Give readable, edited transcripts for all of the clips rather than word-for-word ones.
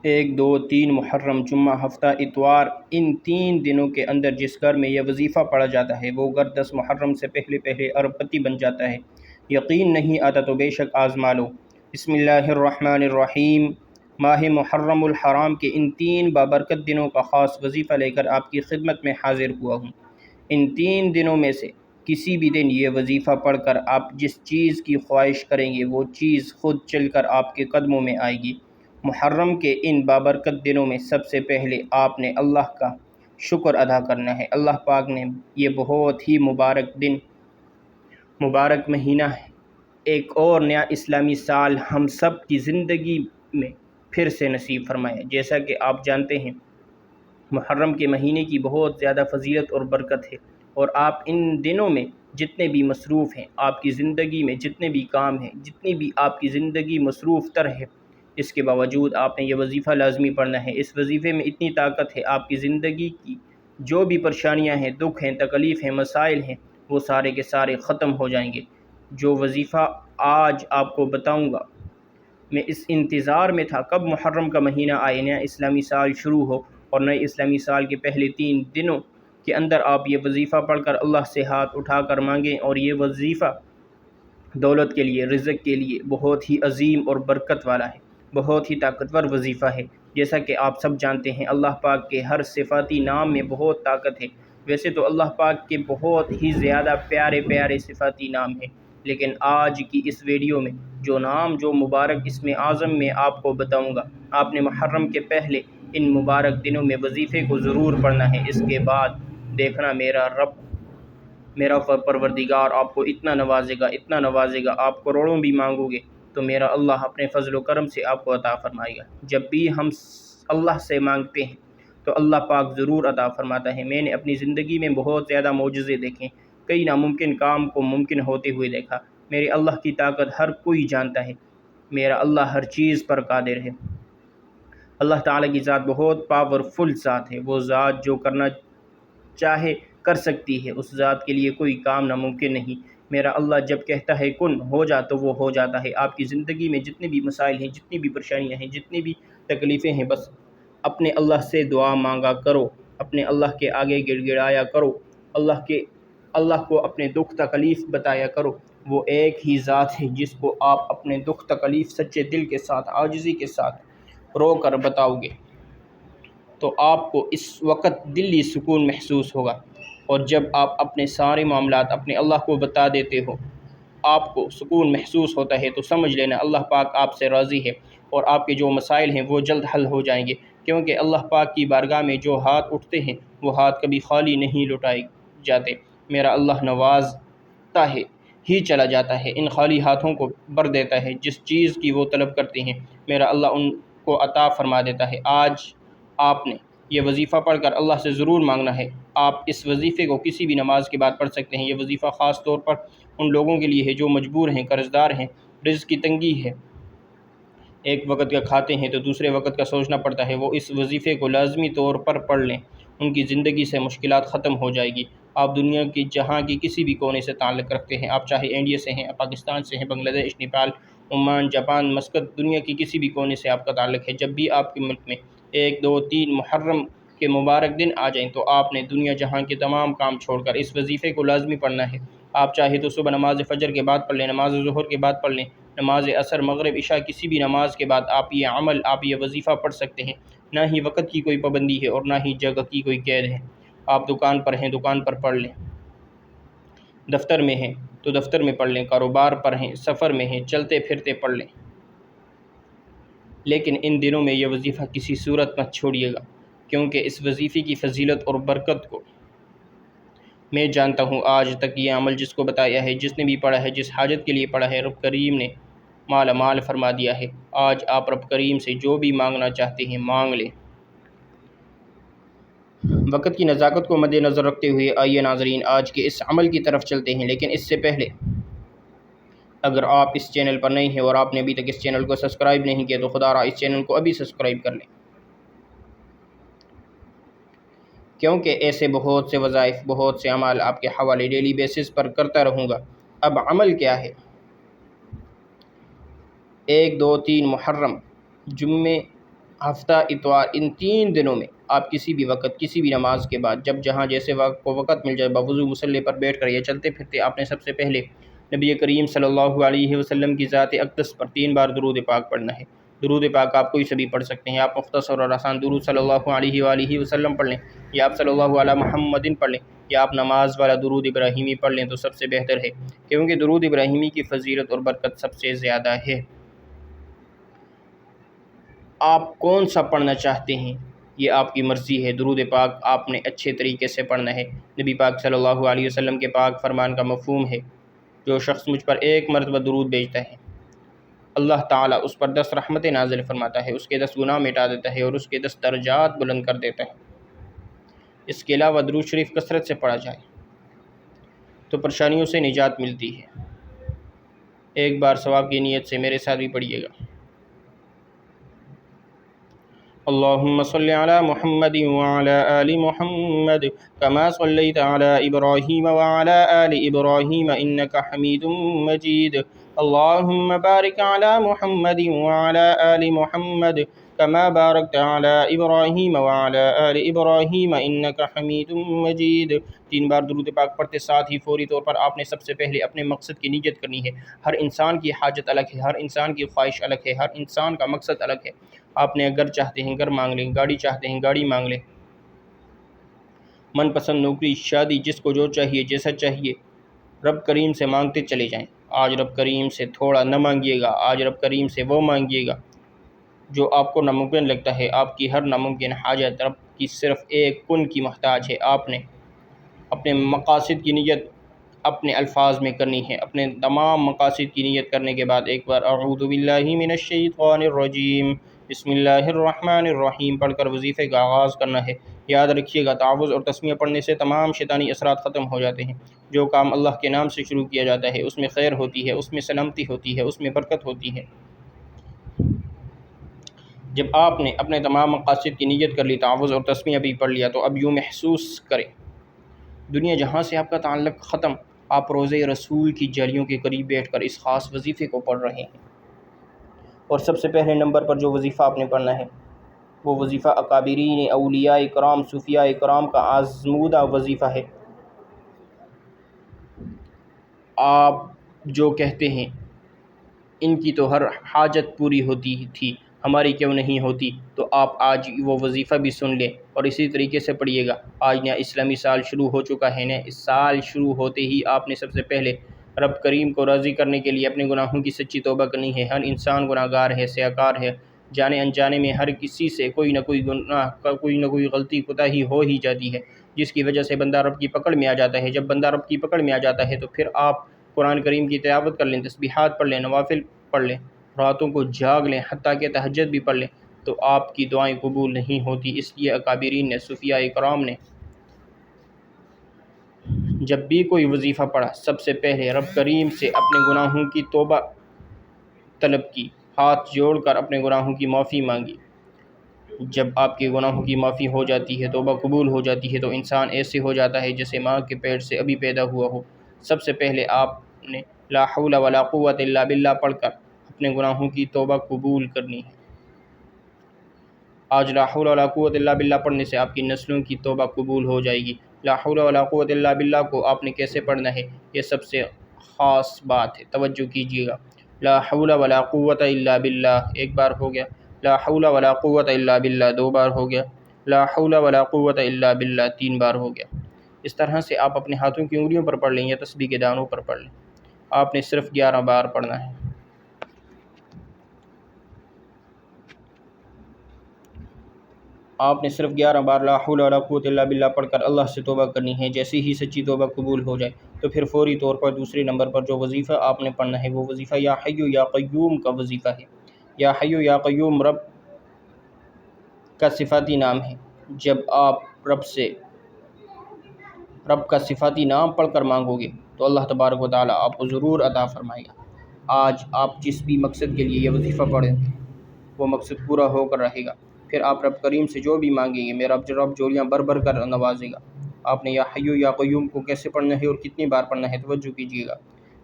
1، 2، 3 محرم، جمعہ، ہفتہ، اتوار، ان 3 دنوں کے اندر جس گھر میں یہ وظیفہ پڑھا جاتا ہے وہ گھر 10 محرم سے پہلے ارب پتی بن جاتا ہے۔ یقین نہیں آتا تو بے شک آزما لو۔ بسم اللہ الرحمن الرحیم۔ ماہ محرم الحرام کے ان 3 بابرکت دنوں کا خاص وظیفہ لے کر آپ کی خدمت میں حاضر ہوا ہوں۔ ان 3 دنوں میں سے کسی بھی دن یہ وظیفہ پڑھ کر آپ جس چیز کی خواہش کریں گے وہ چیز خود چل کر آپ کے قدموں میں آئے گی۔ محرم کے ان بابرکت دنوں میں سب سے پہلے آپ نے اللہ کا شکر ادا کرنا ہے۔ اللہ پاک نے یہ بہت ہی مبارک مہینہ ہے، ایک اور نیا اسلامی سال ہم سب کی زندگی میں پھر سے نصیب فرمایا۔ جیسا کہ آپ جانتے ہیں محرم کے مہینے کی بہت زیادہ فضیلت اور برکت ہے، اور آپ ان دنوں میں جتنے بھی مصروف ہیں، آپ کی زندگی میں جتنے بھی کام ہیں، جتنی بھی آپ کی زندگی مصروف تر ہے، اس کے باوجود آپ نے یہ وظیفہ لازمی پڑھنا ہے۔ اس وظیفے میں اتنی طاقت ہے، آپ کی زندگی کی جو بھی پریشانیاں ہیں، دکھ ہیں، تکلیف ہیں، مسائل ہیں، وہ سارے کے سارے ختم ہو جائیں گے۔ جو وظیفہ آج آپ کو بتاؤں گا، میں اس انتظار میں تھا کب محرم کا مہینہ آئے، نیا اسلامی سال شروع ہو، اور نئے اسلامی سال کے پہلے 3 دنوں کے اندر آپ یہ وظیفہ پڑھ کر اللہ سے ہاتھ اٹھا کر مانگیں۔ اور یہ وظیفہ دولت کے لیے، رزق کے لیے بہت ہی عظیم اور برکت والا ہے، بہت ہی طاقتور وظیفہ ہے۔ جیسا کہ آپ سب جانتے ہیں اللہ پاک کے ہر صفاتی نام میں بہت طاقت ہے۔ ویسے تو اللہ پاک کے بہت ہی زیادہ پیارے پیارے صفاتی نام ہیں، لیکن آج کی اس ویڈیو میں جو مبارک اسم اعظم میں آپ کو بتاؤں گا، آپ نے محرم کے پہلے ان مبارک دنوں میں وظیفے کو ضرور پڑھنا ہے۔ اس کے بعد دیکھنا میرا پروردگار آپ کو اتنا نوازے گا، آپ کروڑوں بھی مانگو گے تو میرا اللہ اپنے فضل و کرم سے آپ کو عطا فرمائے گا۔ جب بھی ہم اللہ سے مانگتے ہیں تو اللہ پاک ضرور عطا فرماتا ہے۔ میں نے اپنی زندگی میں بہت زیادہ معجزے دیکھے، کئی ناممکن کام کو ممکن ہوتے ہوئے دیکھا۔ میرے اللہ کی طاقت ہر کوئی جانتا ہے، میرا اللہ ہر چیز پر قادر ہے۔ اللہ تعالیٰ کی ذات بہت پاورفل ذات ہے، وہ ذات جو کرنا چاہے کر سکتی ہے، اس ذات کے لیے کوئی کام ناممکن نہیں۔ میرا اللہ جب کہتا ہے کن ہو جا تو وہ ہو جاتا ہے۔ آپ کی زندگی میں جتنے بھی مسائل ہیں، جتنی بھی پریشانیاں ہیں، جتنی بھی تکلیفیں ہیں، بس اپنے اللہ سے دعا مانگا کرو، اپنے اللہ کے آگے گڑ گڑایا کرو، اللہ کو اپنے دکھ تکلیف بتایا کرو۔ وہ ایک ہی ذات ہے جس کو آپ اپنے دکھ تکلیف سچے دل کے ساتھ، عاجزی کے ساتھ رو کر بتاؤ گے تو آپ کو اس وقت دلی سکون محسوس ہوگا۔ اور جب آپ اپنے سارے معاملات اپنے اللہ کو بتا دیتے ہو، آپ کو سکون محسوس ہوتا ہے، تو سمجھ لینا اللہ پاک آپ سے راضی ہے، اور آپ کے جو مسائل ہیں وہ جلد حل ہو جائیں گے، کیونکہ اللہ پاک کی بارگاہ میں جو ہاتھ اٹھتے ہیں وہ ہاتھ کبھی خالی نہیں لوٹائے جاتے۔ میرا اللہ نوازتا ہے ہی چلا جاتا ہے، ان خالی ہاتھوں کو بھر دیتا ہے، جس چیز کی وہ طلب کرتے ہیں میرا اللہ ان کو عطا فرما دیتا ہے۔ آج آپ نے یہ وظیفہ پڑھ کر اللہ سے ضرور مانگنا ہے۔ آپ اس وظیفے کو کسی بھی نماز کے بعد پڑھ سکتے ہیں۔ یہ وظیفہ خاص طور پر ان لوگوں کے لیے ہے جو مجبور ہیں، قرض دار ہیں، رزق کی تنگی ہے، ایک وقت کا کھاتے ہیں تو دوسرے وقت کا سوچنا پڑتا ہے، وہ اس وظیفے کو لازمی طور پر پڑھ لیں، ان کی زندگی سے مشکلات ختم ہو جائے گی۔ آپ دنیا کی جہاں کی کسی بھی کونے سے تعلق رکھتے ہیں، آپ چاہے انڈیا سے ہیں، پاکستان سے ہیں، بنگلہ دیش، نیپال، عمان، جاپان، مسقط، دنیا کی کسی بھی کونے سے آپ کا تعلق ہے، جب بھی آپ کے ملک میں 1، 2، 3 محرم کے مبارک دن آ جائیں تو آپ نے دنیا جہاں کے تمام کام چھوڑ کر اس وظیفے کو لازمی پڑھنا ہے۔ آپ چاہے تو صبح نماز فجر کے بعد پڑھ لیں، نماز ظہر کے بعد پڑھ لیں، نماز عصر، مغرب، عشاء، کسی بھی نماز کے بعد آپ یہ وظیفہ پڑھ سکتے ہیں۔ نہ ہی وقت کی کوئی پابندی ہے اور نہ ہی جگہ کی کوئی قید ہے۔ آپ دکان پر ہیں، دکان پر پڑھ لیں، دفتر میں ہیں تو دفتر میں پڑھ لیں، کاروبار پر ہیں، سفر میں ہیں، چلتے پھرتے پڑھ لیں، لیکن ان دنوں میں یہ وظیفہ کسی صورت مت چھوڑیے گا، کیونکہ اس وظیفے کی فضیلت اور برکت کو میں جانتا ہوں۔ آج تک یہ عمل جس کو بتایا ہے، جس نے بھی پڑھا ہے، جس حاجت کے لیے پڑھا ہے، رب کریم نے مالا مال فرما دیا ہے۔ آج آپ رب کریم سے جو بھی مانگنا چاہتے ہیں مانگ لیں۔ وقت کی نزاکت کو مد نظر رکھتے ہوئے آئیے ناظرین آج کے اس عمل کی طرف چلتے ہیں، لیکن اس سے پہلے اگر آپ اس چینل پر نئے ہیں اور آپ نے ابھی تک اس چینل کو سبسکرائب نہیں کیا تو خدا را اس چینل کو ابھی سبسکرائب کر لیں، کیونکہ ایسے بہت سے وظائف، بہت سے اعمال آپ کے حوالے ڈیلی بیسس پر کرتا رہوں گا۔ اب عمل کیا ہے؟ 1، 2، 3 محرم، جمعے ہفتہ اتوار، ان 3 دنوں میں آپ کسی بھی وقت کسی بھی نماز کے بعد جب جہاں جیسے وقت مل جائے بوضو مصلی پر بیٹھ کر یا چلتے پھرتے آپ نے سب سے پہلے نبی کریم صلی اللہ علیہ وسلم کی ذات اقدس پر 3 بار درود پاک پڑھنا ہے۔ درود پاک آپ کوئی سے بھی پڑھ سکتے ہیں، آپ مختصر اور آسان درود صلی اللہ علیہ وآلہ وسلم پڑھ لیں، یا آپ صلی اللہ علیہ محمد پڑھ لیں، یا آپ نماز والا درود ابراہیمی پڑھ لیں تو سب سے بہتر ہے، کیونکہ درود ابراہیمی کی فضیلت اور برکت سب سے زیادہ ہے۔ آپ کون سا پڑھنا چاہتے ہیں یہ آپ کی مرضی ہے۔ درود پاک آپ نے اچھے طریقے سے پڑھنا ہے۔ نبی پاک صلی اللہ علیہ وسلم کے پاک فرمان کا مفہوم ہے، جو شخص مجھ پر 1 مرتبہ درود بھیجتا ہے اللہ تعالیٰ اس پر 10 رحمتیں نازل فرماتا ہے، اس کے 10 گناہ مٹا دیتا ہے اور اس کے 10 درجات بلند کر دیتا ہے۔ اس کے علاوہ درود شریف کثرت سے پڑھا جائے تو پریشانیوں سے نجات ملتی ہے۔ ایک بار ثواب کی نیت سے میرے ساتھ بھی پڑھیے گا۔ اللهم صل على محمد وعلى آل محمد كما صليت على إبراهيم وعلى آل إبراهيم إنك حميد مجيد اللهم بارك على محمد وعلى آل محمد كما باركت على إبراهيم وعلى آل إبراهيم إنك حميد مجيد۔ 3 بار درود پاک پڑھتے ساتھ ہی فوری طور پر آپ نے سب سے پہلے اپنے مقصد کی نیت کرنی ہے۔ ہر انسان کی حاجت الگ ہے، ہر انسان کی خواہش الگ ہے، ہر انسان کا مقصد الگ ہے۔ آپ نے گھر چاہتے ہیں گھر مانگ لیں، گاڑی چاہتے ہیں گاڑی مانگ لیں، من پسند نوکری، شادی، جس کو جو چاہیے جیسا چاہیے رب کریم سے مانگتے چلے جائیں۔ آج رب کریم سے تھوڑا نہ مانگیے گا، آج رب کریم سے وہ مانگیے گا جو آپ کو ناممکن لگتا ہے۔ آپ کی ہر ناممکن حاجت رب کی صرف ایک کن کی محتاج ہے۔ آپ نے اپنے مقاصد کی نیت اپنے الفاظ میں کرنی ہے۔ اپنے تمام مقاصد کی نیت کرنے کے بعد ایک بار اعوذ باللہ من الشیطان الرجیم بسم اللہ الرحمن الرحیم پڑھ کر وظیفے کا آغاز کرنا ہے۔ یاد رکھیے گا تعوذ اور تسمیہ پڑھنے سے تمام شیطانی اثرات ختم ہو جاتے ہیں۔ جو کام اللہ کے نام سے شروع کیا جاتا ہے اس میں خیر ہوتی ہے، اس میں سلامتی ہوتی ہے، اس میں برکت ہوتی ہے۔ جب آپ نے اپنے تمام مقاصد کی نیت کر لی، تعوذ اور تسمیہ بھی پڑھ لیا، تو اب یوں محسوس کریں دنیا جہاں سے آپ کا تعلق ختم، آپ روضہ رسول کی جالیوں کے قریب بیٹھ کر اس خاص وظیفے کو پڑھ رہے ہیں۔ اور سب سے پہلے نمبر پر جو وظیفہ آپ نے پڑھنا ہے وہ وظیفہ اکابرین اولیاء کرام صوفیاء کرام کا آزمودہ وظیفہ ہے۔ آپ جو کہتے ہیں ان کی تو ہر حاجت پوری ہوتی تھی، ہماری کیوں نہیں ہوتی، تو آپ آج وہ وظیفہ بھی سن لیں اور اسی طریقے سے پڑھیے گا۔ آج نیا اسلامی سال شروع ہو چکا ہے، نیا اس سال شروع ہوتے ہی آپ نے سب سے پہلے رب کریم کو راضی کرنے کے لیے اپنے گناہوں کی سچی توبہ کرنی ہے۔ ہر انسان گناہ گار ہے، سیاکار ہے، جانے انجانے میں ہر کسی سے کوئی نہ کوئی گناہ، کوئی نہ کوئی غلطی کوتاہی ہو ہی جاتی ہے، جس کی وجہ سے بندہ رب کی پکڑ میں آ جاتا ہے۔ جب بندہ رب کی پکڑ میں آ جاتا ہے تو پھر آپ قرآن کریم کی تلاوت کر لیں، تسبیحات پڑھ لیں، نوافل پڑھ لیں، راتوں کو جاگ لیں، حتیٰ کہ تہجد بھی پڑھ لیں، تو آپ کی دعائیں قبول نہیں ہوتی۔ اس لیے اکابرین نے، صوفیاء کرام نے جب بھی کوئی وظیفہ پڑھا سب سے پہلے رب کریم سے اپنے گناہوں کی توبہ طلب کی، ہاتھ جوڑ کر اپنے گناہوں کی معافی مانگی۔ جب آپ کے گناہوں کی معافی ہو جاتی ہے، توبہ قبول ہو جاتی ہے، تو انسان ایسے ہو جاتا ہے جیسے ماں کے پیٹ سے ابھی پیدا ہوا ہو۔ سب سے پہلے آپ نے لا حول ولا قوت الا باللہ پڑھ کر اپنے گناہوں کی توبہ قبول کرنی ہے۔ آج لا حول ولا قوت الا باللہ پڑھنے سے آپ کی نسلوں کی توبہ قبول ہو جائے گی۔ لا حول ولا قوت الا باللہ کو آپ نے کیسے پڑھنا ہے، یہ سب سے خاص بات ہے، توجہ کیجیے گا۔ لا حول ولا قوت الا باللہ ایک بار ہو گیا، لا حول ولا قوت الا باللہ 2 بار ہو گیا، لا حول ولا قوت الا باللہ 3 بار ہو گیا۔ اس طرح سے آپ اپنے ہاتھوں کی انگلیوں پر پڑھ لیں یا تسبیح کے دانوں پر پڑھ لیں۔ آپ نے صرف 11 بار پڑھنا ہے۔ آپ نے صرف 11 بار لا حول ولا قوت الا باللہ پڑھ کر اللہ سے توبہ کرنی ہے۔ جیسے ہی سچی توبہ قبول ہو جائے تو پھر فوری طور پر دوسرے نمبر پر جو وظیفہ آپ نے پڑھنا ہے وہ وظیفہ یا حی یا قیوم کا وظیفہ ہے۔ یا حی یا قیوم رب کا صفاتی نام ہے۔ جب آپ رب کا صفاتی نام پڑھ کر مانگو گے تو اللہ تبارک و تعالیٰ آپ کو ضرور عطا فرمائے گا۔ آج آپ جس بھی مقصد کے لیے یہ وظیفہ پڑھیں گے وہ مقصد پورا ہو کر رہے گا۔ پھر آپ رب کریم سے جو بھی مانگیں گے میرا رب جوڑیاں بھر بھر کر نوازے گا۔ آپ نے یا حی یا قیوم کو کیسے پڑھنا ہے اور کتنی بار پڑھنا ہے توجہ کیجیے گا۔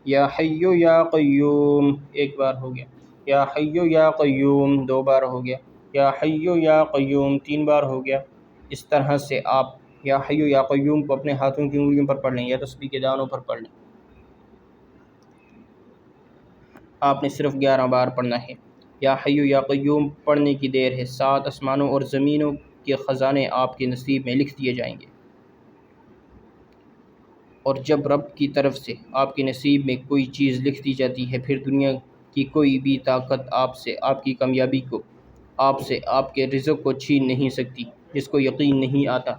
یا حی یا قیوم 1 بار ہو گیا، یا حی یا قیوم 2 بار ہو گیا، یا حی یا قیوم 3 بار ہو گیا۔ اس طرح سے آپ یا حی یا قیوم کو اپنے ہاتھوں کی انگلیوں پر پڑھ لیں یا تسبیح کے دانوں پر پڑھ لیں۔ آپ نے صرف 11 بار پڑھنا ہے۔ یا حی یا قیوم پڑھنے کی دیر ہے، 7 آسمانوں اور زمینوں کے خزانے آپ کے نصیب میں لکھ دیے جائیں گے، اور جب رب کی طرف سے آپ کے نصیب میں کوئی چیز لکھ دی جاتی ہے، پھر دنیا کی کوئی بھی طاقت آپ کی کامیابی کو، آپ کے رزق کو چھین نہیں سکتی۔ جس کو یقین نہیں آتا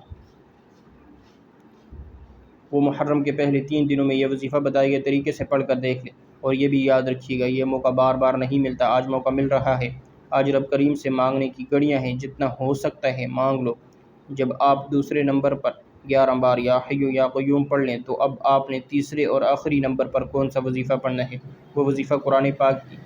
وہ محرم کے پہلے 3 دنوں میں یہ وظیفہ بتائے گئے طریقے سے پڑھ کر دیکھ لے، اور یہ بھی یاد رکھیے گا یہ موقع بار بار نہیں ملتا، آج موقع مل رہا ہے۔ آج رب کریم سے مانگنے کی گھڑیاں ہیں، جتنا ہو سکتا ہے مانگ لو۔ جب آپ دوسرے نمبر پر 11 بار یا حی یا قیوم پڑھ لیں تو اب آپ نے تیسرے اور آخری نمبر پر کون سا وظیفہ پڑھنا ہے؟ وہ وظیفہ قرآن پاک کی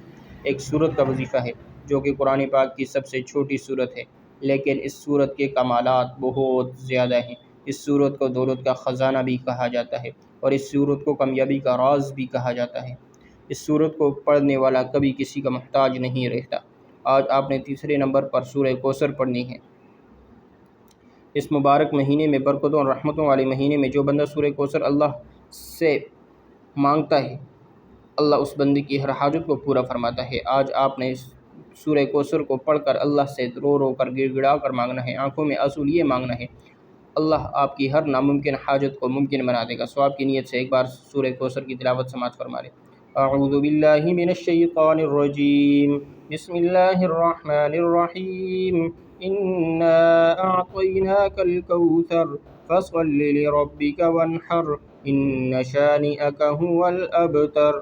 ایک سورت کا وظیفہ ہے، جو کہ قرآن پاک کی سب سے چھوٹی سورت ہے، لیکن اس سورت کے کمالات بہت زیادہ ہیں۔ اس سورت کو دولت کا خزانہ بھی کہا جاتا ہے، اور اس سورت کو کامیابی کا راز بھی کہا جاتا ہے۔ اس سورت کو پڑھنے والا کبھی کسی کا محتاج نہیں رہتا۔ آج آپ نے تیسرے نمبر پر سورہ کوثر پڑھنی ہے۔ اس مبارک مہینے میں، برکتوں اور رحمتوں والے مہینے میں، جو بندہ سورہ کوثر اللہ سے مانگتا ہے، اللہ اس بندے کی ہر حاجت کو پورا فرماتا ہے۔ آج آپ نے سورہ کوثر کو پڑھ کر اللہ سے رو رو کر گڑ گڑا کر مانگنا ہے، آنکھوں میں آنسو لیے مانگنا ہے۔ اللہ آپ کی ہر ناممکن حاجت کو ممکن بنا دے گا۔ ثواب کی نیت سے ایک بار سورہ کوثر کی تلاوت سماعت فرما لیں۔ اعوذ باللہ من الشیطان الرجیم، بسم اللہ الرحمن الرحیم، انا اعطیناک الکوثر فصل لربک وانحر ان شانئک هو الابتر۔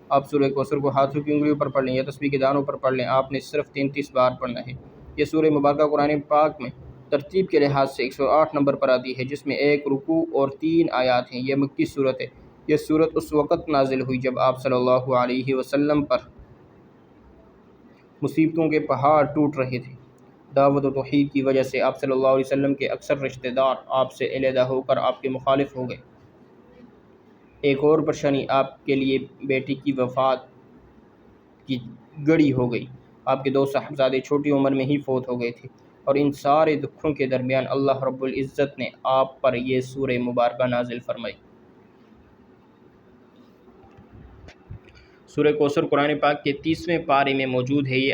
آپ سورہ کوثر کو ہاتھوں کی انگلیوں پر پڑھ لیں یا تسبیح کے دانوں پر پڑھ لیں۔ آپ نے صرف 33 بار پڑھنا ہے۔ یہ سورہ مبارکہ قرآن پاک میں ترتیب کے لحاظ سے 108 نمبر پر آتی ہے، جس میں 1 رکوع اور 3 آیات ہیں۔ یہ مکی صورت ہے۔ یہ صورت اس وقت نازل ہوئی جب آپ صلی اللہ علیہ وسلم پر مصیبتوں کے پہاڑ ٹوٹ رہے تھے۔ دعوت و توحید کی وجہ سے آپ صلی اللہ علیہ وسلم کے اکثر رشتہ دار آپ سے علیحدہ ہو کر آپ کے مخالف ہو گئے۔ ایک اور پریشانی آپ کے لیے بیٹی کی وفات کی گھڑی ہو گئی۔ آپ کے 2 صاحبزادے چھوٹی عمر میں ہی فوت ہو گئے تھے، اور ان سارے دکھوں کے درمیان اللہ رب العزت نے آپ پر یہ سورہ مبارکہ نازل فرمائی۔ سورہ کوثر قرآن پاک کے 30ویں پارے میں موجود ہے۔ یہ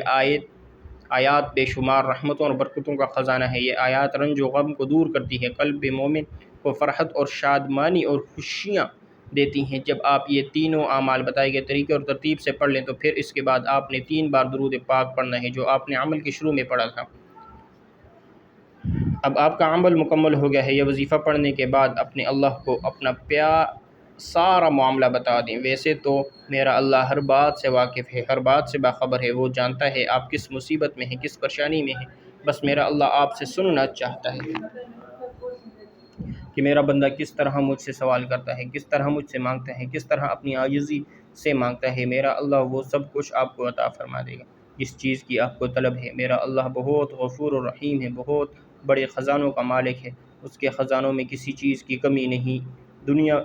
آیات بے شمار رحمتوں اور برکتوں کا خزانہ ہے۔ یہ آیات رنج و غم کو دور کرتی ہے، قلب مومن کو فرحت اور شادمانی اور خوشیاں دیتی ہیں۔ جب آپ یہ تینوں اعمال بتائے گئے طریقے اور ترتیب سے پڑھ لیں تو پھر اس کے بعد آپ نے 3 بار درود پاک پڑھنا ہے، جو آپ نے عمل کے شروع میں پڑھا تھا۔ اب آپ کا عمل مکمل ہو گیا ہے۔ یہ وظیفہ پڑھنے کے بعد اپنے اللہ کو اپنا سارا معاملہ بتا دیں۔ ویسے تو میرا اللہ ہر بات سے واقف ہے، ہر بات سے باخبر ہے۔ وہ جانتا ہے آپ کس مصیبت میں ہیں، کس پریشانی میں ہیں۔ بس میرا اللہ آپ سے سننا چاہتا ہے کہ میرا بندہ کس طرح مجھ سے سوال کرتا ہے، کس طرح مجھ سے مانگتا ہے، کس طرح اپنی عاجزی سے مانگتا ہے۔ میرا اللہ وہ سب کچھ آپ کو عطا فرما دے گا جس چیز کی آپ کو طلب ہے۔ میرا اللہ بہت غفور و رحیم ہے، بہت بڑے خزانوں کا مالک ہے۔ اس کے خزانوں میں کسی چیز کی کمی نہیں۔ دنیا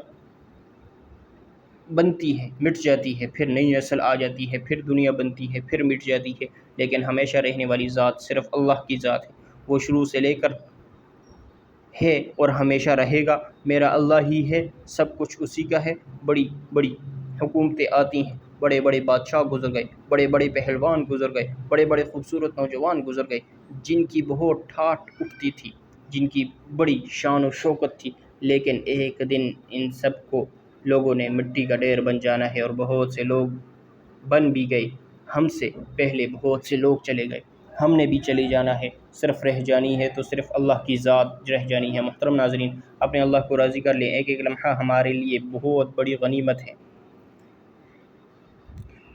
بنتی ہے، مٹ جاتی ہے، پھر نئی نسل آ جاتی ہے، پھر دنیا بنتی ہے، پھر مٹ جاتی ہے، لیکن ہمیشہ رہنے والی ذات صرف اللہ کی ذات ہے۔ وہ شروع سے لے کر ہے اور ہمیشہ رہے گا۔ میرا اللہ ہی ہے، سب کچھ اسی کا ہے۔ بڑی بڑی حکومتیں آتی ہیں، بڑے بڑے بادشاہ گزر گئے، بڑے بڑے پہلوان گزر گئے، بڑے بڑے خوبصورت نوجوان گزر گئے، جن کی بہت ٹھاٹھ اٹھتی تھی، جن کی بڑی شان و شوکت تھی، لیکن ایک دن ان سب کو لوگوں نے مٹی کا ڈھیر بن جانا ہے، اور بہت سے لوگ بن بھی گئے۔ ہم سے پہلے بہت سے لوگ چلے گئے، ہم نے بھی چلے جانا ہے۔ صرف رہ جانی ہے تو صرف اللہ کی ذات رہ جانی ہے۔ محترم ناظرین، اپنے اللہ کو راضی کر لیں۔ ایک ایک لمحہ ہمارے لیے بہت بڑی غنیمت ہے۔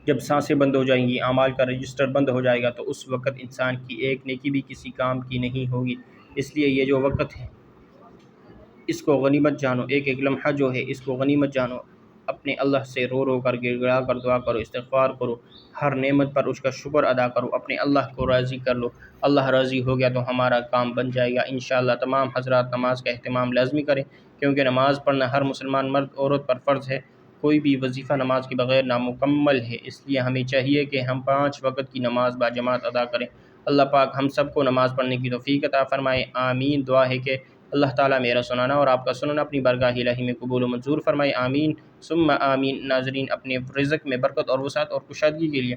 جب سانسیں بند ہو جائیں گی، اعمال کا رجسٹر بند ہو جائے گا، تو اس وقت انسان کی ایک نیکی بھی کسی کام کی نہیں ہوگی۔ اس لیے یہ جو وقت ہے، اس کو غنیمت جانو۔ ایک ایک لمحہ جو ہے، اس کو غنیمت جانو۔ اپنے اللہ سے رو رو کر گڑ گڑا کر دعا کرو، استغفار کرو، ہر نعمت پر اس کا شکر ادا کرو، اپنے اللہ کو راضی کر لو۔ اللہ راضی ہو گیا تو ہمارا کام بن جائے گا انشاءاللہ۔ تمام حضرات نماز کا اہتمام لازمی کریں، کیونکہ نماز پڑھنا ہر مسلمان مرد عورت پر فرض ہے۔ کوئی بھی وظیفہ نماز کے بغیر نامکمل ہے، اس لیے ہمیں چاہیے کہ ہم 5 وقت کی نماز باجماعت ادا کریں۔ اللہ پاک ہم سب کو نماز پڑھنے کی توفیق عطا فرمائے، آمین۔ دعا ہے کہ اللہ تعالیٰ میرا سنانا اور آپ کا سننا اپنی بارگاہ الہی میں قبول و منظور فرمائے، آمین ثم آمین۔ ناظرین، اپنے رزق میں برکت اور وسعت اور کشادگی کے لیے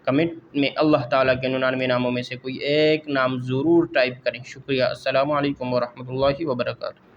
کمنٹ میں اللہ تعالیٰ کے 99 ناموں میں سے کوئی ایک نام ضرور ٹائپ کریں۔ شکریہ۔ السلام علیکم ورحمۃ اللہ وبرکاتہ۔